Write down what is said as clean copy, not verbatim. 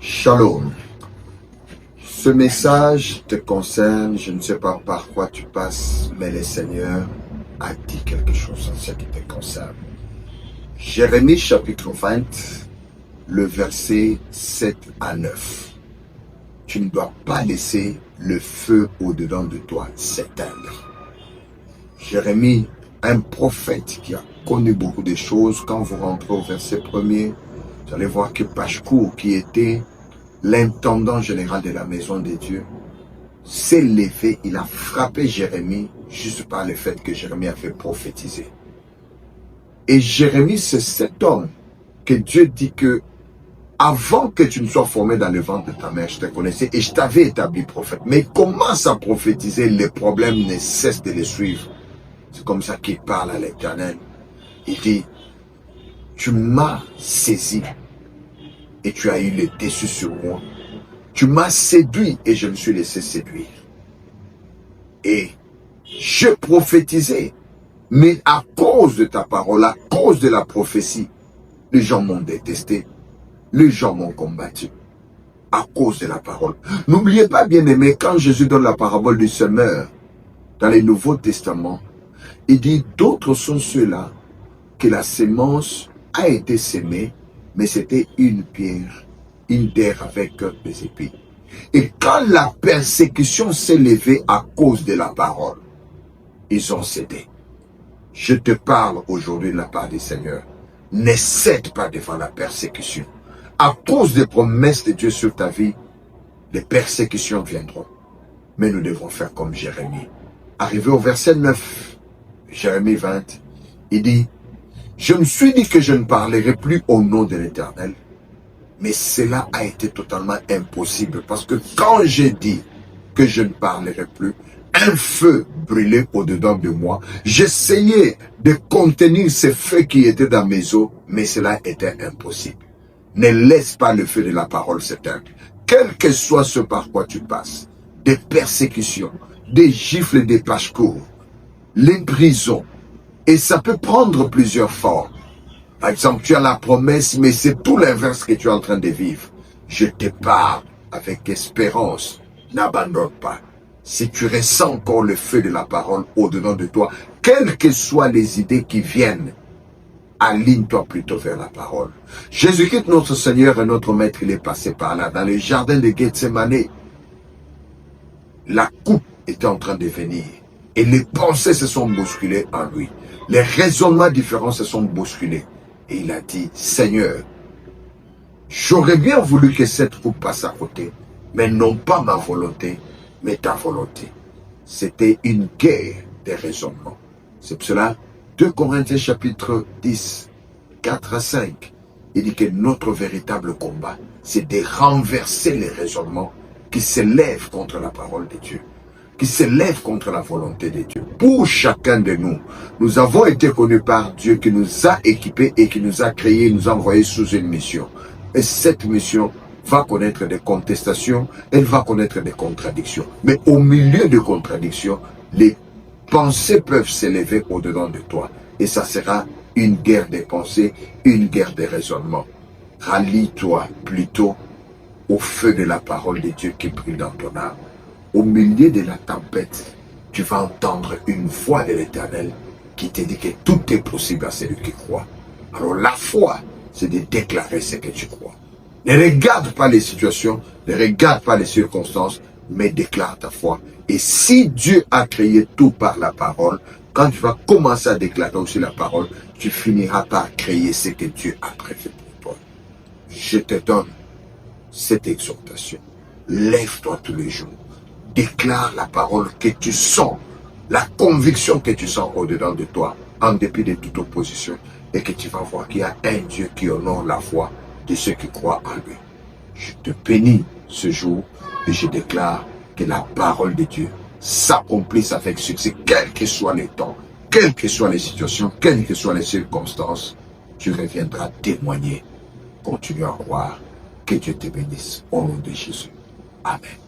Shalom. Ce message te concerne, je ne sais pas par quoi tu passes, mais le Seigneur a dit quelque chose en ce qui te concerne. Jérémie chapitre 20, le verset 7 à 9. Tu ne dois pas laisser le feu au-dedans de toi s'éteindre. Jérémie, un prophète qui a connu beaucoup de choses, quand vous rentrez au verset 1er, vous allez voir que Pashkour, qui était l'intendant général de la maison de Dieu, s'est levé, il a frappé Jérémie juste par le fait que Jérémie avait prophétisé. Et Jérémie, c'est cet homme que Dieu dit que avant que tu ne sois formé dans le ventre de ta mère, je te connaissais et je t'avais établi prophète. Mais il commence à prophétiser, les problèmes ne cessent de le suivre. C'est comme ça qu'il parle à l'Éternel. Il dit, tu m'as saisi et tu as eu le dessus sur moi. Tu m'as séduit et je me suis laissé séduire. Et je prophétisais, mais à cause de ta parole, à cause de la prophétie, les gens m'ont détesté, les gens m'ont combattu. À cause de la parole. N'oubliez pas, bien aimé, quand Jésus donne la parabole du semeur, dans le Nouveau Testament, il dit, d'autres sont ceux-là que la sémence a été sémée, mais c'était une pierre, une terre avec des épis. Et quand la persécution s'est levée à cause de la parole, ils ont cédé. Je te parle aujourd'hui de la part du Seigneur. Ne cède pas devant la persécution. À cause des promesses de Dieu sur ta vie, les persécutions viendront. Mais nous devons faire comme Jérémie. Arrivé au verset 9, Jérémie 20, il dit, je me suis dit que je ne parlerai plus au nom de l'Éternel. Mais cela a été totalement impossible. Parce que quand j'ai dit que je ne parlerai plus, un feu brûlait au-dedans de moi. J'essayais de contenir ce feu qui était dans mes os, mais cela était impossible. Ne laisse pas le feu de la parole s'éteindre. Quel que soit ce par quoi tu passes, des persécutions, des gifles, des Pashkour, les prisons, et ça peut prendre plusieurs formes. Par exemple, tu as la promesse, mais c'est tout l'inverse que tu es en train de vivre. Je te parle avec espérance. N'abandonne pas. Si tu ressens encore le feu de la parole au-dedans de toi, quelles que soient les idées qui viennent, aligne-toi plutôt vers la parole. Jésus-Christ, notre Seigneur et notre Maître, il est passé par là, dans le jardin de Gethsemane. La coupe était en train de venir. Et les pensées se sont bousculées en lui. Les raisonnements différents se sont bousculés. Et il a dit, Seigneur, j'aurais bien voulu que cette coupe passe à côté, mais non pas ma volonté, mais ta volonté. C'était une guerre des raisonnements. C'est pour cela, 2 Corinthiens chapitre 10, 4 à 5, il dit que notre véritable combat, c'est de renverser les raisonnements qui s'élèvent contre la parole de Dieu, qui s'élèvent contre la volonté de Dieu. Pour chacun de nous, nous avons été connus par Dieu qui nous a équipés et qui nous a créés, nous a envoyés sous une mission. Et cette mission va connaître des contestations, elle va connaître des contradictions. Mais au milieu des contradictions, les pensées peuvent s'élever au-dedans de toi. Et ça sera une guerre des pensées, une guerre des raisonnements. Rallie-toi plutôt au feu de la parole de Dieu qui brille dans ton âme. Au milieu de la tempête, tu vas entendre une voix de l'Éternel qui te dit que tout est possible à celui qui croit. Alors la foi, c'est de déclarer ce que tu crois. Ne regarde pas les situations, ne regarde pas les circonstances, mais déclare ta foi. Et si Dieu a créé tout par la parole, quand tu vas commencer à déclarer aussi la parole, tu finiras par créer ce que Dieu a prévu pour toi. Je te donne cette exhortation. Lève-toi tous les jours. Déclare la parole que tu sens, la conviction que tu sens au-dedans de toi, en dépit de toute opposition, et que tu vas voir qu'il y a un Dieu qui honore la foi de ceux qui croient en lui. Je te bénis ce jour et je déclare que la parole de Dieu s'accomplisse avec succès, quels que soient les temps, quelles que soient les situations, quelles que soient les circonstances. Tu reviendras témoigner. Continue à croire. Que Dieu te bénisse au nom de Jésus. Amen.